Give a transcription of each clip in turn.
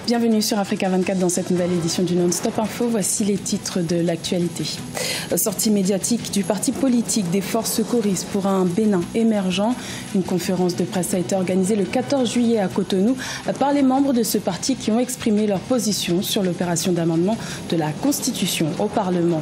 Bienvenue sur Africa 24 dans cette nouvelle édition du Non-Stop Info. Voici les titres de l'actualité. Sortie médiatique du parti politique des forces secouristes pour un Bénin émergent. Une conférence de presse a été organisée le 14 juillet à Cotonou par les membres de ce parti qui ont exprimé leur position sur l'opération d'amendement de la Constitution au Parlement.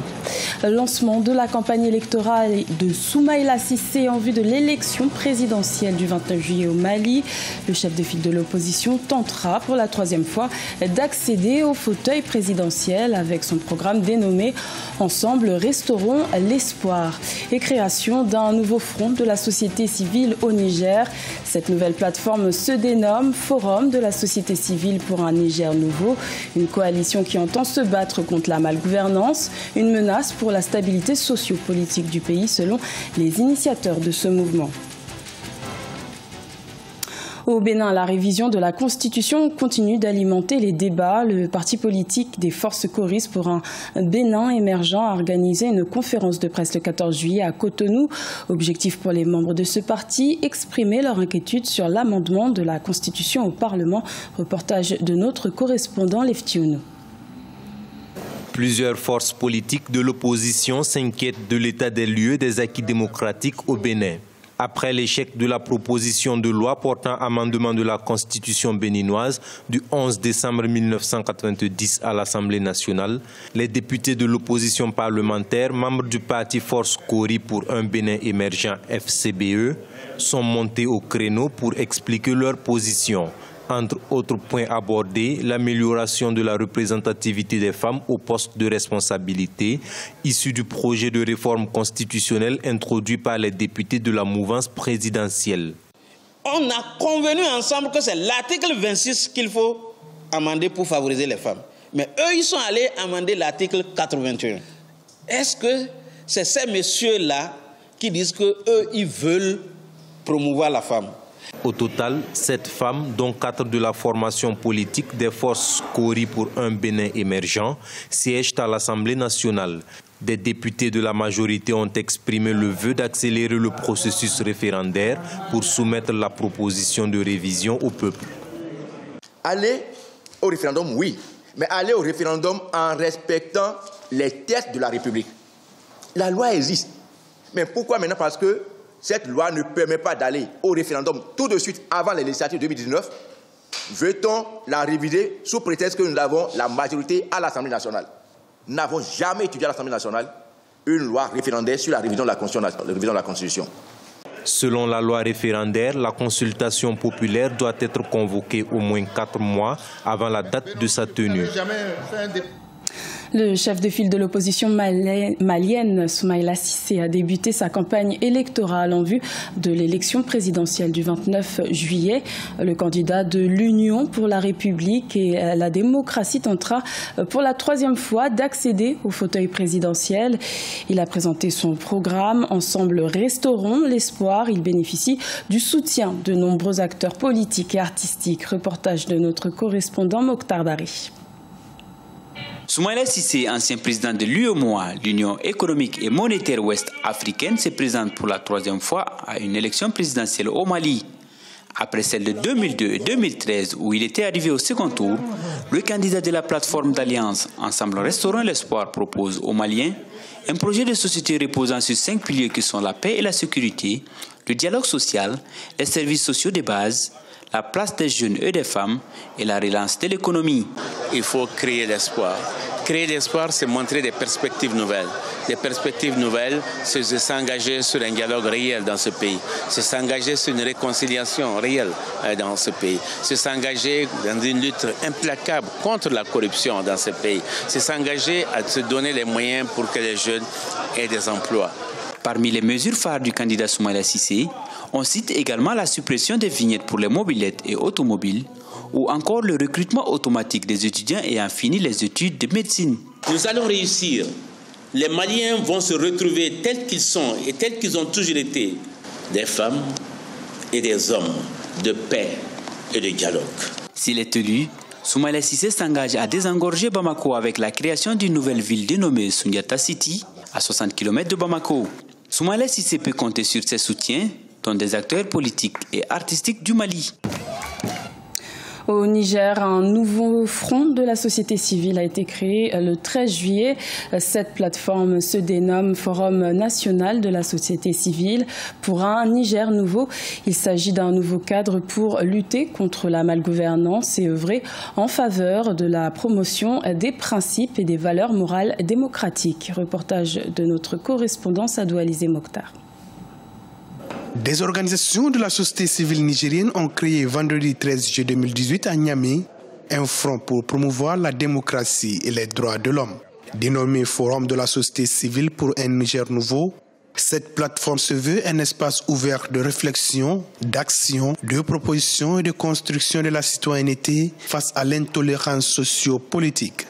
Lancement de la campagne électorale de Soumaïla Cissé en vue de l'élection présidentielle du 29 juillet au Mali. Le chef de file de l'opposition tentera pour la troisième fois d'accéder au fauteuil présidentiel avec son programme dénommé « Ensemble, restaurons l'espoir » et création d'un nouveau front de la société civile au Niger. Cette nouvelle plateforme se dénomme Forum de la société civile pour un Niger nouveau, une coalition qui entend se battre contre la malgouvernance, une menace pour la stabilité socio-politique du pays selon les initiateurs de ce mouvement. Au Bénin, la révision de la Constitution continue d'alimenter les débats. Le parti politique des forces choristes pour un Bénin émergent a organisé une conférence de presse le 14 juillet à Cotonou. Objectif pour les membres de ce parti, exprimer leur inquiétude sur l'amendement de la Constitution au Parlement. Reportage de notre correspondant Leftiounou. Plusieurs forces politiques de l'opposition s'inquiètent de l'état des lieux des acquis démocratiques au Bénin. Après l'échec de la proposition de loi portant amendement de la Constitution béninoise du 11 décembre 1990 à l'Assemblée nationale, les députés de l'opposition parlementaire, membres du parti Force Kori pour un Bénin émergent FCBE, sont montés au créneau pour expliquer leur position. Entre autres points abordés, l'amélioration de la représentativité des femmes aux postes de responsabilité, issu du projet de réforme constitutionnelle introduit par les députés de la mouvance présidentielle. On a convenu ensemble que c'est l'article 26 qu'il faut amender pour favoriser les femmes. Mais eux, ils sont allés amender l'article 81. Est-ce que c'est ces messieurs-là qui disent qu'eux, ils veulent promouvoir la femme? Au total, 7 femmes, dont 4 de la formation politique des forces Kori pour un Bénin émergent, siègent à l'Assemblée nationale. Des députés de la majorité ont exprimé le vœu d'accélérer le processus référendaire pour soumettre la proposition de révision au peuple. Aller au référendum, oui, mais aller au référendum en respectant les textes de la République. La loi existe. Mais pourquoi maintenant? Parce que cette loi ne permet pas d'aller au référendum tout de suite avant les législatives 2019. Veut-on la réviser sous prétexte que nous avons la majorité à l'Assemblée nationale? Nous n'avons jamais étudié à l'Assemblée nationale une loi référendaire sur la révision de la Constitution. Selon la loi référendaire, la consultation populaire doit être convoquée au moins 4 mois avant la date de sa tenue. Le chef de file de l'opposition malienne, Soumaïla Cissé, a débuté sa campagne électorale en vue de l'élection présidentielle du 29 juillet. Le candidat de l'Union pour la République et la démocratie tentera pour la troisième fois d'accéder au fauteuil présidentiel. Il a présenté son programme « Ensemble, restaurons l'espoir ». Il bénéficie du soutien de nombreux acteurs politiques et artistiques. Reportage de notre correspondant Mokhtar Dari. Soumaïla Cissé, ancien président de l'UEMOA, l'Union économique et monétaire ouest africaine, se présente pour la troisième fois à une élection présidentielle au Mali. Après celle de 2002 et 2013 où il était arrivé au second tour, le candidat de la plateforme d'alliance Ensemble Restaurons l'Espoir propose aux Maliens un projet de société reposant sur 5 piliers qui sont la paix et la sécurité, le dialogue social, les services sociaux de base, la place des jeunes et des femmes et la relance de l'économie. Il faut créer l'espoir. Créer l'espoir, c'est montrer des perspectives nouvelles. Des perspectives nouvelles, c'est s'engager sur un dialogue réel dans ce pays. C'est s'engager sur une réconciliation réelle dans ce pays. C'est s'engager dans une lutte implacable contre la corruption dans ce pays. C'est s'engager à se donner les moyens pour que les jeunes aient des emplois. Parmi les mesures phares du candidat Soumaïla Cissé, on cite également la suppression des vignettes pour les mobylettes et automobiles ou encore le recrutement automatique des étudiants ayant fini les études de médecine. Nous allons réussir. Les Maliens vont se retrouver tels qu'ils sont et tels qu'ils ont toujours été, des femmes et des hommes de paix et de dialogue. S'il est élu, Soumaïla Cissé s'engage à désengorger Bamako avec la création d'une nouvelle ville dénommée Sundiata City, à 60 km de Bamako. Soumaïla Cissé peut compter sur ses soutiens, dont des acteurs politiques et artistiques du Mali. Au Niger, un nouveau front de la société civile a été créé le 13 juillet. Cette plateforme se dénomme Forum national de la société civile pour un Niger nouveau. Il s'agit d'un nouveau cadre pour lutter contre la malgouvernance et œuvrer en faveur de la promotion des principes et des valeurs morales démocratiques. Reportage de notre correspondant Sadou Alizé Mokhtar. Des organisations de la société civile nigérienne ont créé vendredi 13 juillet 2018 à Niamey un front pour promouvoir la démocratie et les droits de l'homme. Dénommé Forum de la société civile pour un Niger nouveau, cette plateforme se veut un espace ouvert de réflexion, d'action, de proposition et de construction de la citoyenneté face à l'intolérance socio-politique.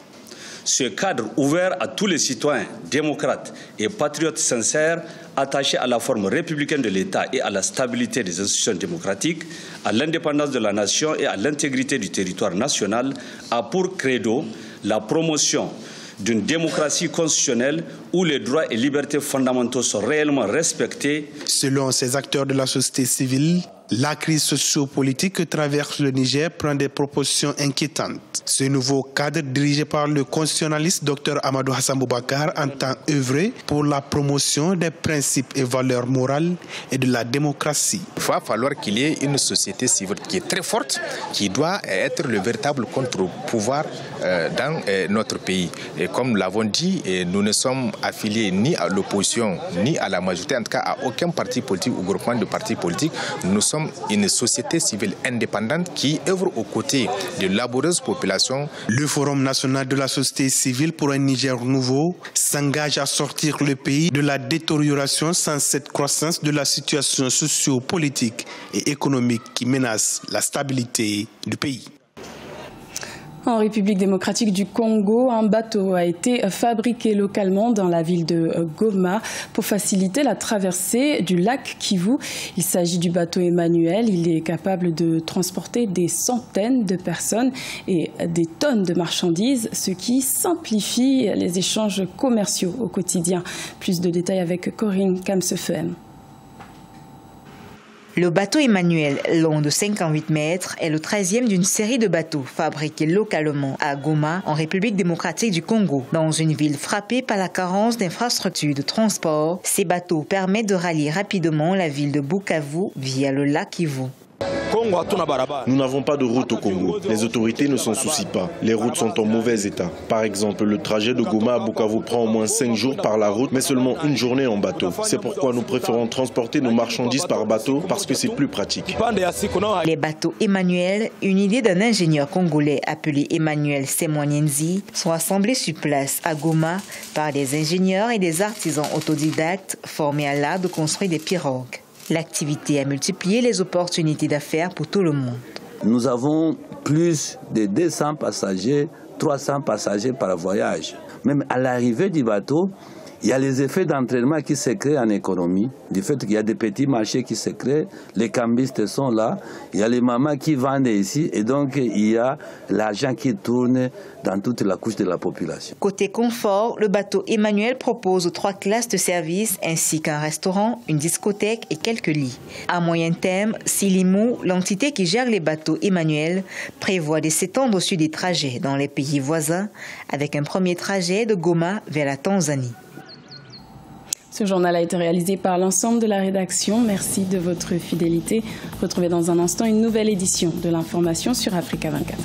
Ce cadre ouvert à tous les citoyens, démocrates et patriotes sincères, attachés à la forme républicaine de l'État et à la stabilité des institutions démocratiques, à l'indépendance de la nation et à l'intégrité du territoire national, a pour credo la promotion d'une démocratie constitutionnelle où les droits et libertés fondamentaux sont réellement respectés. Selon ces acteurs de la société civile, la crise socio-politique que traverse le Niger prend des proportions inquiétantes. Ce nouveau cadre dirigé par le constitutionnaliste Dr Amadou Hassan Boubacar entend œuvrer pour la promotion des principes et valeurs morales et de la démocratie. Il va falloir qu'il y ait une société civile qui est très forte, qui doit être le véritable contre-pouvoir dans notre pays. Et comme nous l'avons dit, nous ne sommes affiliés ni à l'opposition, ni à la majorité, en tout cas à aucun parti politique ou groupement de partis politiques. Nous sommes une société civile indépendante qui œuvre aux côtés de laboreuses populations. Le Forum national de la société civile pour un Niger nouveau s'engage à sortir le pays de la détérioration sans cette croissance de la situation socio-politique et économique qui menace la stabilité du pays. En République démocratique du Congo, un bateau a été fabriqué localement dans la ville de Goma pour faciliter la traversée du lac Kivu. Il s'agit du bateau Emmanuel. Il est capable de transporter des centaines de personnes et des tonnes de marchandises, ce qui simplifie les échanges commerciaux au quotidien. Plus de détails avec Corinne Kamsefem. Le bateau Emmanuel, long de 58 mètres, est le 13e d'une série de bateaux fabriqués localement à Goma, en République démocratique du Congo. Dans une ville frappée par la carence d'infrastructures de transport, ces bateaux permettent de rallier rapidement la ville de Bukavu via le lac Kivu. Nous n'avons pas de route au Congo. Les autorités ne s'en soucient pas. Les routes sont en mauvais état. Par exemple, le trajet de Goma à Bukavu prend au moins 5 jours par la route, mais seulement une journée en bateau. C'est pourquoi nous préférons transporter nos marchandises par bateau, parce que c'est plus pratique. Les bateaux Emmanuel, une idée d'un ingénieur congolais appelé Emmanuel Semwanienzi, sont assemblés sur place à Goma par des ingénieurs et des artisans autodidactes formés à l'art de construire des pirogues. L'activité a multiplié les opportunités d'affaires pour tout le monde. Nous avons plus de 200 passagers, 300 passagers par voyage. Même à l'arrivée du bateau, il y a les effets d'entraînement qui se créent en économie, du fait qu'il y a des petits marchés qui se créent, les cambistes sont là, il y a les mamans qui vendent ici, et donc il y a l'argent qui tourne dans toute la couche de la population. Côté confort, le bateau Emmanuel propose 3 classes de services ainsi qu'un restaurant, une discothèque et quelques lits. À moyen terme, Silimou, l'entité qui gère les bateaux Emmanuel, prévoit de s'étendre sur des trajets dans les pays voisins, avec un premier trajet de Goma vers la Tanzanie. Ce journal a été réalisé par l'ensemble de la rédaction. Merci de votre fidélité. Retrouvez dans un instant une nouvelle édition de l'information sur Africa 24.